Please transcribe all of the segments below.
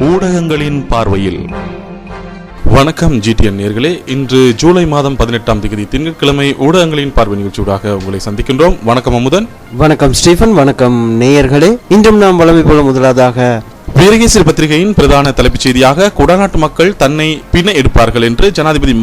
ஊடகங்களின் பார்வையில். வணக்கம் GTN நேயர்களே, இன்று ஜூலை மாதம் 18ஆம் தேதி திங்கட்கிழமை ஊடகங்களின் பார்வை நிகழ்ச்சியூடாக உங்களை சந்திக்கின்றோம். வணக்கம் அமுதன். வணக்கம் ஸ்டீஃபன். வணக்கம் நேயர்களே. இன்றும் நாம் வழமை போல முதலாவதாக வீரகேசரி பத்திரிகையின் பிரதான தலைப்புச் செய்தியாக குடாநாட்டு மக்கள் தன்னை பிணை எடுப்பார்கள் என்று ஜனாதிபதி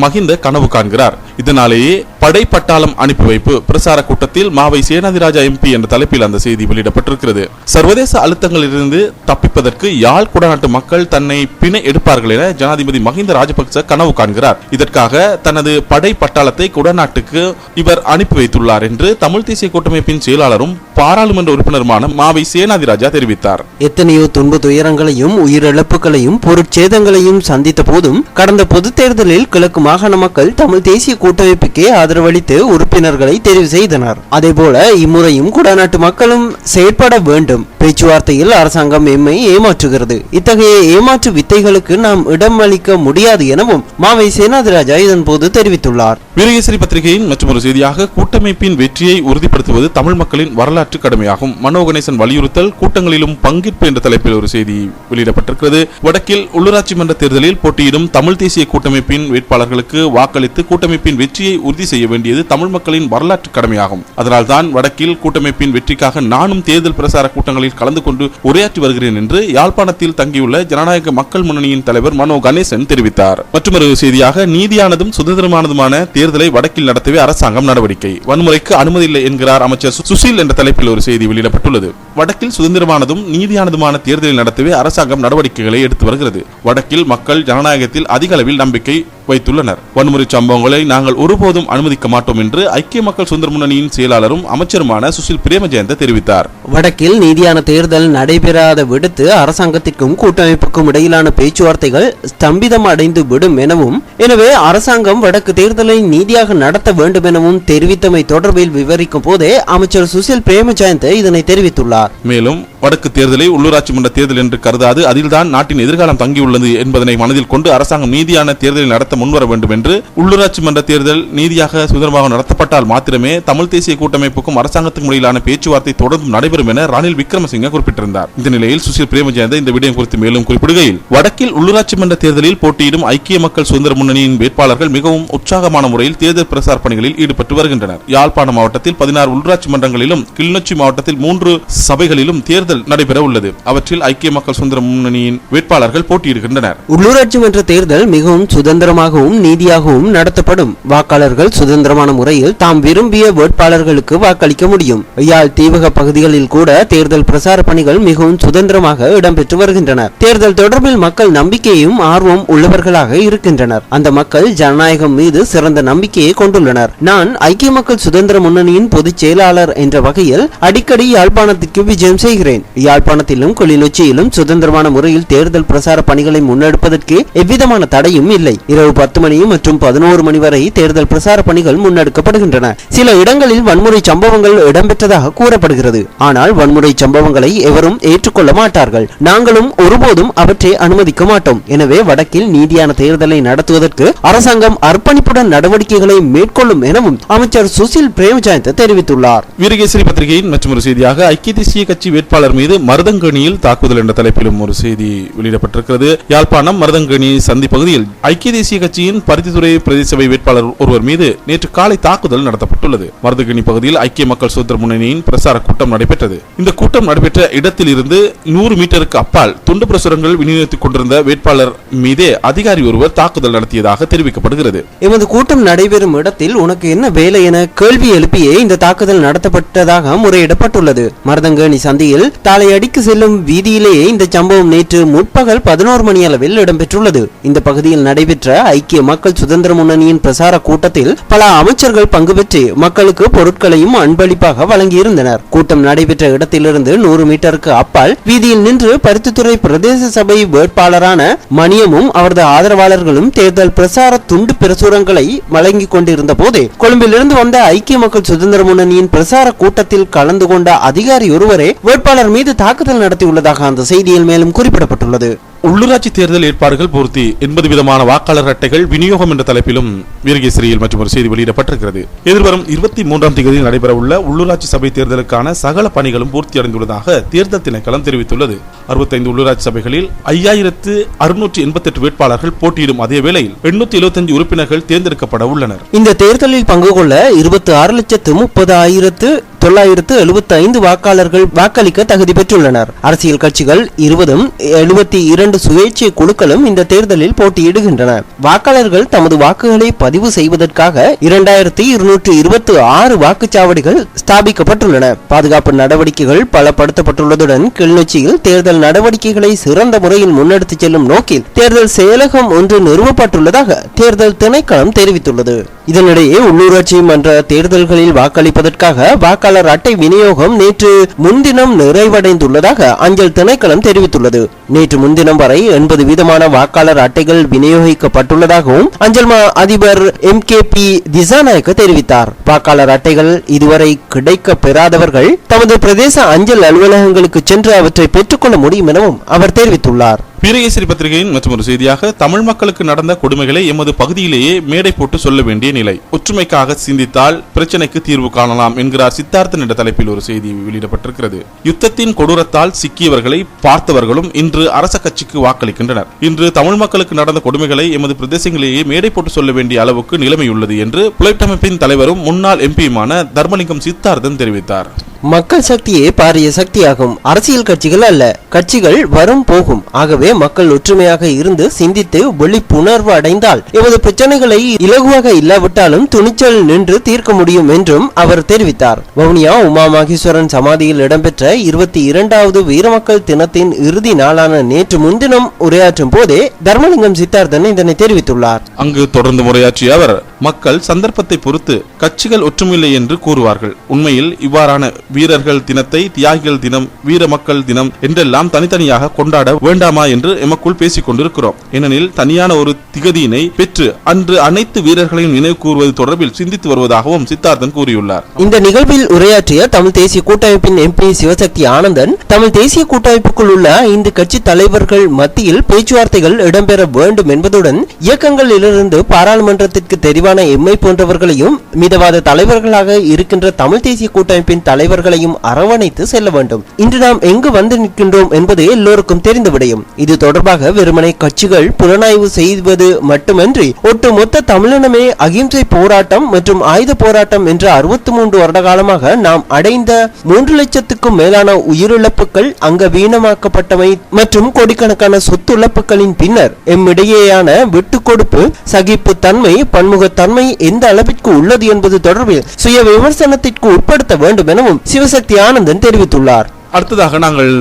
மஹிந்த கனவு காண்கிறார். இதனாலேயே படை பட்டாளம் அனுப்பி வைப்பு பிரசார கூட்டத்தில் மாவை சேனாதிராஜா MP என்ற தலைப்பில் அந்த செய்தி வெளியிடப்பட்டிருக்கிறது. சர்வதேச அழுத்தங்களிலிருந்து தப்பிப்பதற்கு யாழ் குடாநாட்டு மக்கள் தன்னை பிணை எடுப்பார்கள் என ஜனாதிபதி மஹிந்த ராஜபக்ச கனவு காண்கிறார். இதற்காக தனது படை பட்டாளத்தை குடாநாட்டுக்கு இவர் அனுப்பி வைத்துள்ளார் என்று தமிழ் தேசிய கூட்டமைப்பின் செயலாளரும் பாராளுமன்ற உறுப்பினருமான மாவை சேனாதிராஜா தெரிவித்தார். எத்தனையோ துன்ப துயரங்களையும் உயிரிழப்புகளையும் பொருட்சேதங்களையும் சந்தித்த போதும் கடந்த பொதுத் தேர்தலில் கிழக்கு மாகாண மக்கள் தமிழ் தேசிய கூட்டமைப்புக்கே ஆதரவளித்து உறுப்பினர்களை தெரிவு செய்தனர். அதேபோல இம்முறையும் குடாநாட்டு மக்களும் செயற்பட வேண்டும். பேச்சுவார்த்தையில் அரசாங்கம் எம்மை ஏமாற்றுகிறது. இத்தகைய ஏமாற்று வித்தைகளுக்கு நாம் இடமளிக்க முடியாது எனவும் மாவை சேனாதிராஜா இதன் போது தெரிவித்துள்ளார். வீரகேசரி பத்திரிகையின் மற்றொரு செய்தியாக கூட்டமைப்பின் வெற்றியை உறுதிப்படுத்துவது தமிழ் மக்களின் வரலாற்று கடமையாகும். மனோ கணேசன் வலியுறுத்தல் கூட்டங்களிலும் பங்கேற்பு என்ற தலைப்பில் ஒரு செய்தி வெளியிடப்பட்டிருக்கிறது. வடக்கில் உள்ளூராட்சி மன்ற தேர்தலில் போட்டியிடும் தமிழ் தேசிய கூட்டமைப்பின் வேட்பாளர்களுக்கு வாக்களித்து கூட்டமைப்பின் வெற்றியை உறுதி செய்ய வேண்டியது தமிழ் மக்களின் வரலாற்று கடமையாகும். அதனால்தான் வடக்கில் கூட்டமைப்பின் வெற்றிக்காக நானும் தேர்தல் பிரசார கூட்டங்களில் கலந்து கொண்டு உரையாற்றி வருகிறேன் என்று யாழ்ப்பாணத்தில் தங்கியுள்ள ஜனநாயக மக்கள் முன்னணியின் தலைவர் மனோ கணேசன் தெரிவித்தார். மற்றொரு செய்தியாக நீதியானதும் சுதந்திரமானதுமான தேர்தலை வடக்கில் நடத்தவே அரசாங்கம் நடவடிக்கை. வன்முறைக்கு அனுமதி இல்லை என்கிறார் அமைச்சர் சுசில் என்ற தலைப்பில் ஒரு செய்தி வெளியிடப்பட்டுள்ளது. வடக்கில் சுதந்திரமானதும் நீதியானதுமான தேர்தலை நடத்தவே அரசாங்கம் நடவடிக்கைகளை எடுத்து வருகிறது. வடக்கில் மக்கள் ஜனநாயகத்தில் அதிக அளவில் நம்பிக்கை வைத்துள்ளனர். வன்முறை சம்பவங்களை நாங்கள் ஒருபோதும் அனுமதிக்க மாட்டோம் என்று ஐக்கிய மக்கள் சுதந்திர முன்னணியின் செயலாளரும் அமைச்சருமான சுசில் பிரேமஜயந்த தெரிவித்தார். வடக்கில் நீதியான தேர்தல் நடைபெறாத விடுத்து அரசாங்கத்திற்கும் கூட்டமைப்புக்கும் இடையிலான பேச்சுவார்த்தைகள் ஸ்தம்பிதம் அடைந்து விடும் எனவும், எனவே அரசாங்கம் வடக்கு தேர்தலை நீதியாக நடத்த வேண்டும் எனவும் தெரிவித்தமை தொடர்பில் விவரிக்கும் போதே அமைச்சர் சுசில் பிரேமஜயந்த இதனை தெரிவித்துள்ளார். மேலும் வடக்கு தேர்தலை உள்ளூராட்சி மன்ற தேர்தல் என்று கருதாது அதில்தான் நாட்டின் எதிர்காலம் தங்கியுள்ளது என்பதனை மனதில் கொண்டு அரசாங்கம் நீதியான தேர்தலை நடத்த முன்வர வேண்டும் என்று, உள்ளூராட்சி மன்ற தேர்தல் நீதியாக சுதந்திரமாக நடத்தப்பட்டால் மாத்திரமே தமிழ் தேசிய கூட்டமைப்புக்கும் அரசாங்கத்துக்கும் இடையிலான பேச்சுவார்த்தை தொடர்ந்து நடைபெறும் என ரணில் விக்ரமசிங்க குறிப்பிட்டிருந்தார். இந்த நிலையில் சுசில் பிரேமஜயந்த இந்த விடயம் குறித்து மேலும் குறிப்பிடுகையில், வடக்கில் உள்ளூராட்சி மன்ற தேர்தலில் போட்டியிடும் ஐக்கிய மக்கள் சுதந்திர முன்னணியின் வேட்பாளர்கள் மிகவும் உற்சாகமான முறையில் தேர்தல் பிரசார பணிகளில் ஈடுபட்டு வருகின்றனர். யாழ்ப்பாண மாவட்டத்தில் 16 உள்ளூராட்சி மன்றங்களிலும் கிளிநொச்சி மாவட்டத்தில் 3 சபைகளிலும் தேர்தல் நடைபெற உள்ளது. அவற்றில் ஐக்கிய மக்கள் சுதந்திர முன்னணியின் வேட்பாளர்கள் போட்டியிடுகின்றனர். உள்ளூராட்சி மன்ற தேர்தல் மிகவும் சுதந்திரமாகவும் நீதியாகவும் நடத்தப்படும். வாக்காளர்கள் சுதந்திரமான முறையில் தாம் விரும்பிய வேட்பாளர்களுக்கு வாக்களிக்க முடியும். யாழ் தீவக பகுதிகளில் கூட தேர்தல் பிரசார பணிகள் மிகவும் சுதந்திரமாக இடம்பெற்று வருகின்றன. தேர்தல் தொடர்பில் மக்கள் நம்பிக்கையும் ஆர்வம் உள்ளவர்களாக இருக்கின்றனர். அந்த மக்கள் ஜனநாயகம் மீது சிறந்த நம்பிக்கையை கொண்டுள்ளனர். நான் ஐக்கிய மக்கள் சுதந்திர முன்னணியின் பொதுச் செயலாளர் என்ற வகையில் அடிக்கடி யாழ்ப்பாணத்திற்கு விஜயம் செய்கிறேன். யாழ்ப்பாணத்திலும் கிளிநொச்சியிலும் சுதந்திரமான முறையில் தேர்தல் பிரசார பணிகளை முன்னெடுப்பதற்கு எவ்விதமான தடையும் இல்லை. இரவு 10 மணி மற்றும் 11 மணி வரை தேர்தல் பிரசார பணிகள் முன்னெடுக்கப்படுகின்றன. சில இடங்களில் வன்முறை சம்பவங்கள் இடம்பெற்றதாக கூறப்படுகிறது. ஆனால் வன்முறை சம்பவங்களை எவரும் ஏற்றுக்கொள்ள மாட்டார்கள். நாங்களும் ஒருபோதும் அவற்றை அனுமதிக்க மாட்டோம். எனவே வடக்கில் நீதியான தேர்தலை நடத்துவதற்கு அரசாங்கம் அர்ப்பணிப்புடன் நடவடிக்கைகளை மேற்கொள்ளும் எனவும் அமைச்சர் சுசில் பிரேமஜயந்த தெரிவித்துள்ளார். வீரகேசரி பத்திரிகையின் மற்றொரு செய்தியாக ஐக்கிய தேசிய கட்சி வேட்பாளர் மீது மருதங்கணியில் தாக்குதல் என்ற தலைப்பிலும் ஒரு செய்தி வெளியிடப்பட்டிருக்கிறது. யாழ்ப்பாணம் மருதங்கணி சந்தி பகுதியில் ஐக்கிய தேசிய கட்சியின் பருத்தித்துறை பிரதேச சபை வேட்பாளர் ஒருவர் மீது நேற்று காலை தாக்குதல் நடத்தப்பட்டுள்ளது. மருதங்கணி பகுதியில் ஐக்கிய மக்கள் சுதந்திர முன்னணியின் பிரசார கூட்டம் நடைபெற்றது. இந்த கூட்டம் நடைபெற்ற இடத்தில் இருந்து 100 மீட்டருக்கு அப்பால் துண்டு பிரசுரங்கள் விநியோகித்துக் கொண்டிருந்த வேட்பாளர் மீதே அதிகாரி ஒருவர் தாக்குதல் நடத்தியதாக தெரிவிக்கப்படுகிறது. எமது கூட்டம் நடைபெறும் இடத்தில் உனக்கு என்ன வேலை என கேள்வி எழுப்பியே இந்த தாக்குதல் நடத்தப்பட்டதாக முறையிடப்பட்டுள்ளது. மருதங்கணி சந்தியில் தாளையடிக்கு செல்லும் வீதியிலேயே இந்த சம்பவம் நேற்று முற்பகல் 11 மணி அளவில் இடம்பெற்றுள்ளது. இந்த பகுதியில் நடைபெற்ற ஐக்கிய மக்கள் சுதந்திர முன்னணியின் பிரசார கூட்டத்தில் பல அமைச்சர்கள் பங்கு பெற்று மக்களுக்கு பொருட்களையும் அன்பளிப்பாக வழங்கியிருந்தனர். கூட்டம் நடைபெற்ற இடத்திலிருந்து 100 மீட்டருக்கு அப்பால் வீதியில் நின்று பருத்தித்துறை பிரதேச சபை வேட்பாளரான மணியமும் அவரது ஆதரவாளர்களும் தேர்தல் பிரசார துண்டு பிரசுரங்களை வழங்கிக் கொண்டிருந்த போது கொழும்பிலிருந்து வந்த ஐக்கிய மக்கள் சுதந்திர முன்னணியின் பிரசார கூட்டத்தில் கலந்து கொண்ட அதிகாரி ஒருவரே வேட்பாளர் மீது தாக்குதல் நடத்தியுள்ளதாக அந்த செய்தியில் மேலும் குறிப்பிடப்பட்டுள்ளது. உள்ளூராட்சி தேர்தல் ஏற்பாடுகள் பூர்த்தி 80 விதமான வாக்காளர் அட்டைகள் விநியோகம் என்ற தலைப்பிலும் வீரகேசரியில் மற்றும் ஒரு செய்தி வெளியிடப்பட்டிருக்கிறது. எதிர்வரும் 23ஆம் தேதி நடைபெறவுள்ள உள்ளூராட்சி சபை தேர்தலுக்கான சகல பணிகளும் பூர்த்தியடைந்துள்ளதாக தேர்தல் திணைக்களம் தெரிவித்துள்ளது. 65 உள்ளூராட்சி சபைகளில் 5688 வேட்பாளர்கள் போட்டியிடும் அதே வேளையில் 875 உறுப்பினர்கள் தேர்ந்தெடுக்கப்பட உள்ளனர். இந்த தேர்தலில் பங்கு கொள்ள 26,30,975 வாக்காளர்கள் வாக்களிக்க தகுதி பெற்றுள்ளனர். அரசியல் கட்சிகள் 20ம் 72 சுயேட்சை குழுக்களும் இந்த தேர்தலில் போட்டியிடுகின்றன. வாக்காளர்கள் தமது வாக்குகளை பதிவு செய்வதற்காக 2226 வாக்குச்சாவடிகள் ஸ்தாபிக்கப்பட்டுள்ளன. பாதுகாப்பு நடவடிக்கைகள் பலப்படுத்தப்பட்டுள்ளதுடன் கிளிநொச்சியில் தேர்தல் நடவடிக்கைகளை சிறந்த முறையில் முன்னெடுத்துச் செல்லும் நோக்கில் தேர்தல் செயலகம் ஒன்று நிறுவப்பட்டுள்ளதாக தேர்தல் திணைக்களம் தெரிவித்துள்ளது. இதனிடையே உள்ளூராட்சி மன்ற தேர்தல்களில் வாக்களிப்பதற்காக வாக்காளர் அட்டை விநியோகம் நேற்று முன்தினம் நிறைவடைந்துள்ளதாக அஞ்சல் திணைக்களம் தெரிவித்துள்ளது. நேற்று முன்தினம் வரை 80 வீதமான வாக்காளர் அட்டைகள் விநியோகிக்கப்பட்டுள்ளதாகவும் அஞ்சல் மா அதிபர் MKP திசாநாயக்க தெரிவித்தார். வாக்காளர் அட்டைகள் இதுவரை கிடைக்க பெறாதவர்கள் தமது பிரதேச அஞ்சல் அலுவலகங்களுக்கு சென்று அவற்றை பெற்றுக்கொள்ள முடியும் எனவும் அவர் தெரிவித்துள்ளார். வீரகேசரி பத்திரிகையின் மற்றும் ஒரு செய்தியாக தமிழ் மக்களுக்கு நடந்த கொடுமைகளை எமது பகுதியிலேயே மேடை போட்டு சொல்ல வேண்டிய நிலை, ஒற்றுமைக்காக சிந்தித்தால் பிரச்சனைக்கு தீர்வு காணலாம் என்கிறார் சித்தார்த்தன் என்ற தலைப்பில் ஒரு செய்தி வெளியிடப்பட்டிருக்கிறது. யுத்தத்தின் கொடூரத்தால் சிக்கியவர்களை பார்த்தவர்களும் இன்று அரச கட்சிக்கு வாக்களிக்கின்றனர். இன்று தமிழ் மக்களுக்கு நடந்த கொடுமைகளை எமது பிரதேசங்களிலேயே மேடை போட்டு சொல்ல வேண்டிய அளவுக்கு நிலைமை உள்ளது என்று புலைட்டமைப்பின் தலைவரும் முன்னாள் எம்பியுமான தர்மலிங்கம் சித்தார்த்தன் தெரிவித்தார். மக்கள் சக்தியே பாரிய சக்தியாகும். அரசியல் கட்சிகள் அல்ல. கட்சிகள் வரும் போகும். ஆகவே மக்கள் ஒற்றுமையாக இருந்து சிந்தித்து விழிப்புணர்வு அடைந்தால் எமது பிரச்சனைகளை இலகுவாக இல்லாவிட்டாலும் துணிச்சல் நின்று தீர்க்க முடியும் என்றும் அவர் தெரிவித்தார். வவுனியா உமா மகேஸ்வரன் சமாதியில் இடம்பெற்ற 22வது வீரமக்கள் தினத்தின் இறுதி நாளான நேற்று முன்தினம் உரையாற்றும் போதே தர்மலிங்கம் சித்தார்த்தன் இதனை தெரிவித்துள்ளார். அங்கு தொடர்ந்து உரையாற்றிய அவர், மக்கள் சந்தர்ப்பத்தை பொறுத்து கட்சிகள் ஒற்றுமில்லை என்று கூறுவார்கள். உண்மையில் இவ்வாறான வீரர்கள் தினத்தை தியாகிகள் தினம், வீர மக்கள் தினம் என்றெல்லாம் தனித்தனியாக கொண்டாட வேண்டாமா என்று எமக்குள் பேசிக் கொண்டிருக்கிறோம். ஏனெனில் தனியான ஒரு திகதியினை பெற்று அன்று அனைத்து வீரர்களையும் நினைவு கூறுவது தொடர்பில் சிந்தித்து வருவதாகவும் சித்தார்த்தன் கூறியுள்ளார். இந்த நிகழ்வில் உரையாற்றிய தமிழ் தேசிய கூட்டமைப்பின் MP சிவசக்தி ஆனந்தன், தமிழ் தேசிய கூட்டமைப்புக்குள் உள்ள 5 கட்சி தலைவர்கள் மத்தியில் பேச்சுவார்த்தைகள் இடம்பெற வேண்டும் என்பதுடன் இயக்கங்களிலிருந்து பாராளுமன்றத்திற்கு தெரிவான எம்மை போன்றவர்களையும் மிதவாத தலைவர்களாக இருக்கின்ற தமிழ் தேசிய கூட்டமைப்பின் தலைவர்களையும் அரவணைத்து செல்ல வேண்டும். இன்று நாம் எங்கு வந்து நிற்கின்றோம் என்பது எல்லோருக்கும் தெரிந்த விடயம். இது தொடர்பாக வெறுமனை கட்சிகள் புலனாய்வு செய்வது மட்டுமின்றி ஒட்டுமொத்த தமிழினமே அகிம்சை போராட்டம் மற்றும் ஆயுத போராட்டம் என்ற 63 வருட காலமாக நாம் அடைந்த 3 லட்சத்துக்கும் மேலான உயிரிழப்புகள், அங்க வீணமாக்கப்பட்டவை மற்றும் கோடிக்கணக்கான சொத்துழப்புகளின் பின்னர் எம்மிடையேயான விட்டுக் கொடுப்பு, சகிப்பு தன்மை, பன்முகத்தன்மை எந்த அளவிற்கு உள்ளது என்பது தொடர்பில் சுய விமர்சனத்திற்கு உட்படுத்த வேண்டும் எனவும் சிவசக்தி ஆனந்தன் தெரிவித்துள்ளார். அடுத்ததாக நாங்கள்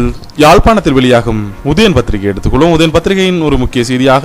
யாழ்ப்பாணத்தில் வெளியாகும் உதயன் பத்திரிகை எடுத்துக்கொள்வோம். உதயன் பத்திரிகையின் ஒரு முக்கிய செய்தியாக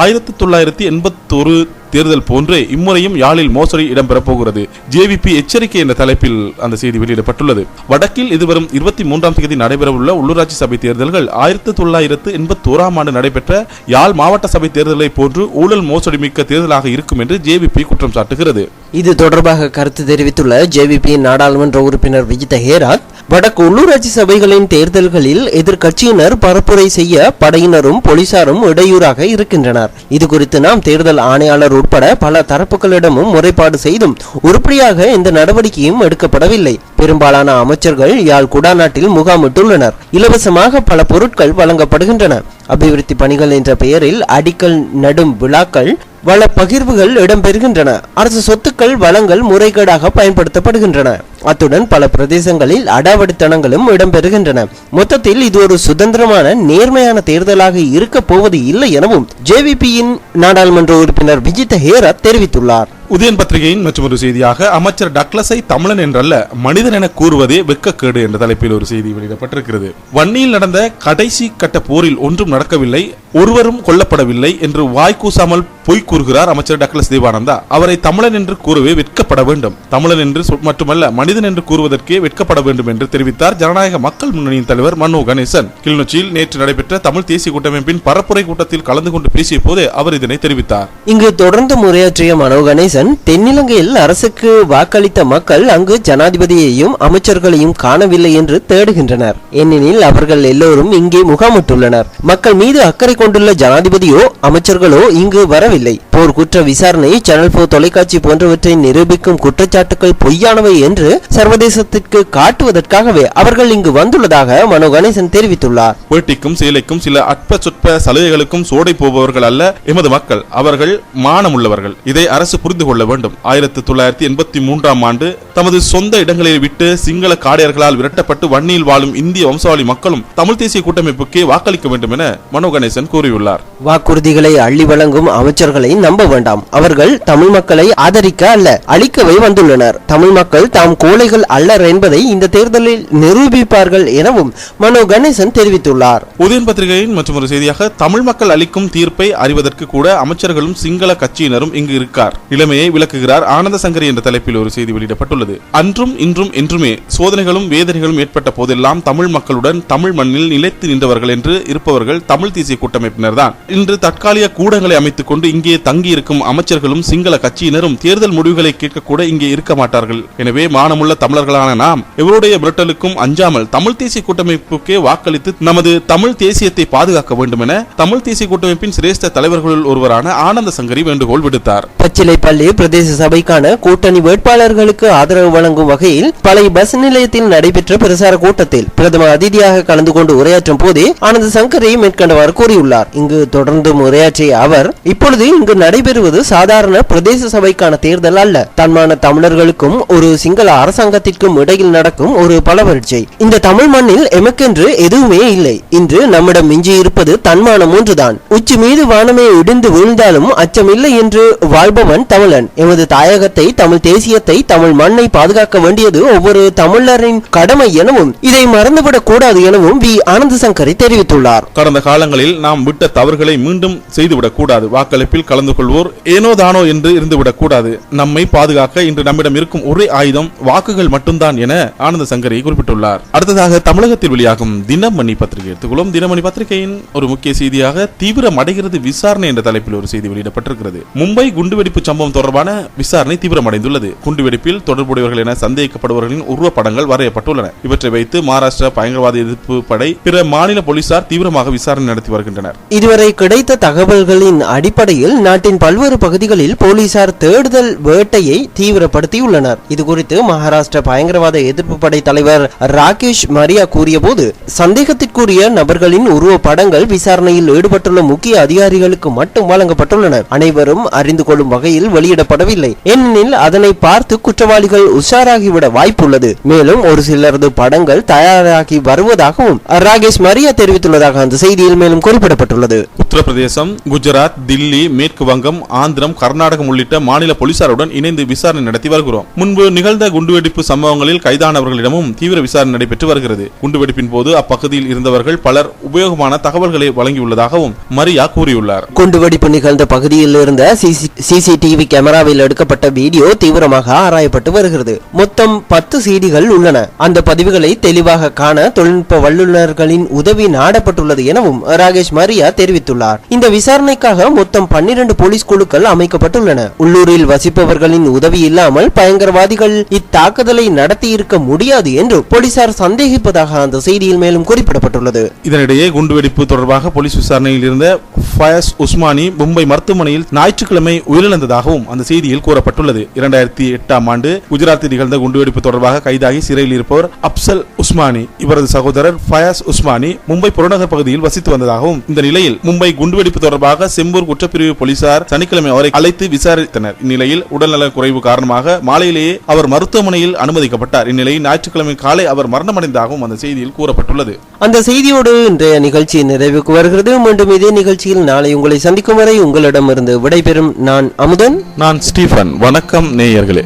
1981 தேர்தல் போன்றே இம்முறையும் யாழில் மோசடி இடம்பெறப் போகிறது, JVP எச்சரிக்கை என்ற தலைப்பில் அந்த செய்தி வெளியிடப்பட்டுள்ளது. வடக்கில் இதுவரும் 23ஆம் தேதி நடைபெறவுள்ள உள்ளூராட்சி சபை தேர்தல்கள் 1981ஆம் ஆண்டு நடைபெற்ற யாழ் மாவட்ட சபை தேர்தலை போன்று ஊழல் மோசடி மிக்க தேர்தலாக இருக்கும் என்று JVP குற்றம் சாட்டுகிறது. இது தொடர்பாக கருத்து தெரிவித்துள்ள JVP நாடாளுமன்ற உறுப்பினர் விஜித ஹேராத், வடக்கு உள்ளூராட்சி சபைகளின் தேர்தல்களில் எதிர்கட்சியினர் பரப்புரை செய்ய படையினரும் போலீசாரும் இடையூறாக இருக்கின்றனர். இது குறித்து நாம் தேர்தல் ஆணையாளர் உட்பட பல தரப்புகளிடமும் முறைப்பாடு செய்தும் உருப்படியாக எந்த நடவடிக்கையும் எடுக்கப்படவில்லை. பெரும்பாலான அமைச்சர்கள் யாழ் குடாநாட்டில் முகாமிட்டுள்ளனர். இலவசமாக பல பொருட்கள் வழங்கப்படுகின்றன. அபிவிருத்தி பணிகள் என்ற பெயரில் அடிக்கல் நடும் விழாக்கள், வள பகிர்வுகள் இடம்பெறுகின்றன. அரசு சொத்துக்கள் வளங்கள் முறைகேடாக பயன்படுத்தப்படுகின்றன. அத்துடன் பல பிரதேசங்களில் அடாவடித்தனங்களும் இடம்பெறுகின்றன. மொத்தத்தில் இது ஒரு சுதந்திரமான நேர்மையான தேர்தலாக இருக்க போவது இல்லை எனவும் JVPயின் நாடாளுமன்ற உறுப்பினர் விஜித ஹேராத் தெரிவித்துள்ளார். உதயன் பத்திரிகையின் மற்றொரு செய்தியாக அமைச்சர் டக்ளஸை தமிழன் என்றல்ல மனிதன் என கூறுவதே வெட்கக்கேடு என்ற தலைப்பில் ஒரு செய்தி வெளியிடப்பட்டிருக்கிறது. வன்னியில் நடந்த கடைசி கட்ட போரில் ஒன்றும் நடக்கவில்லை, ஒருவரும் கொல்லப்படவில்லை என்று வாய்க்கூசாமல் பொய் கூறுகிறார் அமைச்சர் டக்ளஸ் தேவானந்தா. அவரை தமிழன் என்று கூறவே வெட்கப்பட வேண்டும். தமிழன் என்று மட்டுமல்ல மனிதன் என்று கூறுவதற்கே வெட்கப்பட வேண்டும் என்று தெரிவித்தார் ஜனநாயக மக்கள் முன்னணியின் தலைவர் மனோ கணேசன். கிளிநொச்சியில் நேற்று நடைபெற்ற தமிழ் தேசிய கூட்டமைப்பின் பரப்புரை கூட்டத்தில் கலந்து கொண்டு பேசிய போது அவர் இதனை தெரிவித்தார். இங்கு தொடர்ந்து முறையாற்றிய மனோ கணேசன், தென்னிலங்கையில் அரசுக்கு வாக்களித்த மக்கள் அங்கு ஜனாதிபதியையும் அமைச்சர்களையும் காணவில்லை என்று தேடுகின்றனர். ஏனெனில் அவர்கள் எல்லோரும் இங்கே முகாமிட்டுள்ளனர். மக்கள் மீது அக்கறை கொண்டுள்ள ஜனாதிபதியோ அமைச்சர்களோ இங்கு வரவில்லை. போர் குற்ற விசாரணை, சேனல் 4 தொலைக்காட்சி போன்றவற்றை நிரூபிக்கும் குற்றச்சாட்டுகள் பொய்யானவை என்று சர்வதேசத்திற்கு காட்டுவதற்காகவே அவர்கள் இங்கு வந்துள்ளதாக மனோ கணேசன் தெரிவித்துள்ளார். வேட்டிக்கும் சேலைக்கும் சில அற்ப சொற்ப சலுகைகளுக்கும் சோடை போபவர்கள் அல்ல எமது மக்கள். அவர்கள் மானமுள்ளவர்கள். இதை அரசு புரிந்து கொள்ள வேண்டும். 1983ஆம் ஆண்டு தமது சொந்த இடங்களில் விட்டு சிங்கள காடையர்களால் விரட்டப்பட்டு வன்னியில் வாழும் இந்திய வம்சாவளி மக்களும் தமிழ் தேசிய கூட்டமைப்புக்கே வாக்களிக்க வேண்டும் என மனோ கணேசன் கூறியுள்ளார். வாக்குறுதிகளை அள்ளி வழங்கும் அமைச்சர்களை நம்ப வேண்டாம். அவர்கள் தமிழ் மக்களை ஆதரிக்க அல்ல, அழிக்கவே வந்துள்ளனர். தமிழ் மக்கள் தாம் கோழைகள் அல்லர் என்பதை இந்த தேர்தலில் நிரூபிப்பார்கள் எனவும் மனோ கணேசன் தெரிவித்துள்ளார். உதயன் பத்திரிகையின் மற்றொரு செய்தியாக, தமிழ் மக்கள் அளிக்கும் தீர்ப்பை அறிவதற்கு கூட அமைச்சர்களும் சிங்கள கட்சியினரும் இங்கு இருக்கார். நிலைமையை விளக்குகிறார் ஆனந்த சங்கரி என்ற தலைப்பில் ஒரு செய்தி வெளியிடப்பட்டுள்ளது. அன்றும் இன்றும் என்றுமே சோதனைகளும் வேதனைகளும் ஏற்பட்ட போதெல்லாம் தமிழ் மக்களுடன் தமிழ் மண்ணில் நிலைத்து நின்றவர்கள் என்று இருப்பவர்கள் தமிழ் தேசிய கூட்டமைப்பினர் தான். இன்று தற்காலிக கூடங்களை அமைத்துக் கொண்டு இங்கே தங்கி இருக்கும் அமைச்சர்களும் சிங்கள கட்சியினரும் தேர்தல் முடிவுகளை கேட்க கூட இங்கே இருக்க மாட்டார்கள். எனவே மானமுள்ள தமிழர்களான நாம் எவருடைய மிரட்டலுக்கும் அஞ்சாமல் தமிழ் தேசிய கூட்டமைப்புக்கே வாக்களித்து நமது தமிழ் தேசியத்தை பாதுகாக்க வேண்டும் என தமிழ் தேசிய கூட்டமைப்பின் சிரேஷ்ட தலைவர்களுள் ஒருவரான ஆனந்த சங்கரி வேண்டுகோள் விடுத்தார். பச்சிலைப்பள்ளி பிரதேச சபைக்கான கூட்டணி வேட்பாளர்களுக்கு ஆதரவு வழங்கும் வகையில் பழைய பஸ் நிலையத்தில் நடைபெற்ற பிரசார கூட்டத்தில் பிரதம அதிதியாக கலந்து கொண்டு உரையாற்றும் போதே ஆனந்த சங்கரி மேற்கண்டவாறு கூறியுள்ளார். இங்கு தொடர்ந்து உரையாற்றிய அவர், இப்பொழுது இங்கு நடைபெறுவது சாதாரண பிரதேச சபைக்கான தேர்தல் அல்ல, தன்மான தமிழர்களுக்கும் ஒரு சிங்கள அரசாங்கத்திற்கும் இடையில் நடக்கும் ஒரு பலவரட்சை. இந்த தமிழ் மண்ணில் எமக்கென்று எதுவுமே இல்லை. இன்று நம்மிடம் மிஞ்சி இருப்பது தன்மானம் ஒன்றுதான். உச்சி மீது வானமே இடிந்து வீழ்ந்தாலும் அச்சமில்லை என்று வாழ்பவன் தமிழன். எமது தாயகத்தை, தமிழ் தேசியத்தை, தமிழ் மண்ணை பாதுகாக்க வேண்டியது ஒவ்வொரு தமிழரின் கடமை எனவும் இதை மறந்துவிடக் கூடாது எனவும் வி ஆனந்த சங்கரி தெரிவித்துள்ளார். கடந்த காலங்களில் நாம் விட்ட தவறுகளை மீண்டும் செய்துவிடக் கூடாது. வாக்களிப்பில் கலந்து கொள்வோர் ஏனோ தானோ என்று இருந்துவிடக் கூடாது. நம்மை பாதுகாக்க இன்று நம்மிடம் இருக்கும் ஒரே ஆயுதம் வாக்குகள் மட்டும்தான் என ஆனந்த சங்கரி குறிப்பிட்டுள்ளார். அடுத்ததாக தமிழகத்தில் வெளியாகும் தினமணி பத்திரிகை எடுத்துக்கொள்ளும். தினமணி பத்திரிகையின் ஒரு முக்கிய செய்தியாக தீவிரமடைகிறது விசாரணை என்ற தலைப்பில் ஒரு செய்தி வெளியிடப்பட்டிருக்கிறது. மும்பை குண்டுவெடிப்பு சம்பவம் தொடர்பான விசாரணை தீவிரமடைந்துள்ளது. குண்டுவெடிப்பில் தொடர்புடையவர்கள் என சந்தேகிக்கப்படுபவர்களின் உருவப்படங்கள் வரையப்பட்டுள்ளன. இவற்றை வைத்து மகாராஷ்டிரா பயங்கரவாத எதிர்ப்பு படை, பிற மாநில போலீசார் தீவிரமாக விசாரணை நடத்தி வருகின்றனர். இதுவரை கிடைத்த தகவல்களின் அடிப்படையில் நாட்டின் பல்வேறு பகுதிகளில் போலீசார் தேடுதல் வேட்டையை தீவிரப்படுத்தியுள்ளனர். இதுகுறித்து மகாராஷ்டிரா பயங்கரவாத எதிர்ப்பு படை தலைவர் ராகேஷ் மரியா கூறிய போது, சந்தேகத்திற்குரிய நபர்களின் உருவப்படங்கள் விசாரணையில் ஈடுபட்டுள்ள முக்கிய அதிகாரிகளுக்கு மட்டும் வழங்கப்பட்டுள்ளன. அனைவரும் அறிந்து கொள்ளும் வகையில் வெளியிடப்படவில்லை. ஏனெனில் அதனை பார்த்து குற்றவாளிகள் உஷாராகிவிட வாய்ப்புள்ளது. மேலும் ஒரு சிலரது படங்கள் தயாராகி வருவதாகவும் ராகேஷ் மரியா தெரிவித்துள்ளதாக அந்த செய்தியில் மேலும் குறிப்பிடப்பட்டுள்ளது. உத்தரப்பிரதேசம், குஜராத், தில்லி, மேற்கு வங்கம், ஆந்திரம், கர்நாடகம் உள்ளிட்ட மாநில போலீசாருடன் இணைந்து விசாரணை நடத்தி வருகிறோம். முன்பு நிகழ்ந்த குண்டுவெடிப்பு சம்பவங்களில் கைதானவர்களிடமும் தீவிர விசாரணை நடைபெற்று வருகிறது. குண்டுவெடிப்பின் போது அப்பகுதியில் இருந்தவர்கள் பலர் உபயோகமான தகவல்களை வழங்கியுள்ளதாகவும் மரியா கூறியுள்ளார். குண்டுவெடிப்பு நிகழ்ந்த பகுதியில் இருந்த சிசிடிவி கேமராவில் எடுக்கப்பட்ட வீடியோ தீவிரமாக ஆராயப்பட்டு வருகிறது. மொத்தம் 10 சிடிகள் உள்ளன. அந்த பதிவுகளை தெளிவாக காண தொழில்நுட்ப வல்லுநர்களின் உதவி நாடப்பட்டுள்ளது எனவும் ராகேஷ் மரியா தெரிவித்துள்ளார். இந்த விசாரணைக்காக மொத்தம் 12 போலீஸ் குழுக்கள் அமைக்கப்பட்டுள்ளன. உள்ளூரில் வசிப்பவர்களின் உதவி இல்லாமல் பயங்கரவாதிகள் இத்தாக்குதலை நடத்தி இருக்க முடியாது என்று போலீசார் சந்தேகிப்பதாக அந்த செய்தியில் மேலும் குறிப்பிடப்பட்டுள்ளது. இதனிடையே குண்டுவெடிப்பு தொடர்பாக போலீஸ் விசாரணையில் இருந்த ஃபயஸ் உஸ்மானி மும்பை மருத்துவமனையில் ஞாயிற்றுக்கிழமை உயிரிழந்ததாகவும் அந்த செய்தியில் கூறப்பட்டுள்ளது. 2008ஆம் ஆண்டு குஜராத்தில் நிகழ்ந்த குண்டுவெடிப்பு தொடர்பாக கைதாகி சிறையில் இருப்பவர் அப்சல் உஸ்மானி. இவரது சகோதரர் ஃபயஸ் உஸ்மானி மும்பை புறநகர் பகுதியில் வசித்து வந்ததாகவும், இந்த நிலையில் மும்பை குண்டுவெடிப்பு தொடர்பாக செம்பூர் குற்றப்பிரிவு போலீசார் சனிக்கிழமை அவரை அழைத்து விசாரித்தனர். இந்நிலையில் உடல்நல குறைவு காரணமாக மாலையிலேயே அவர் மருத்துவமனையில் அனுமதிக்கப்பட்டார். இந்நிலையில் ஞாயிற்றுக்கிழமை காலை அவர் மரணமடைந்ததாகவும் அந்த செய்தியில் கூறப்பட்டுள்ளது. அந்த செய்தியோடு இன்றைய நிகழ்ச்சி நிறைவுக்கு வருகிறது. மீண்டும் இதே நிகழ்ச்சியில் நாளை உங்களை சந்திக்கும் வரை உங்களிடமிருந்து விடைபெறும் நான் அமுதன், நான் ஸ்டீபன். வணக்கம் நேயர்களே.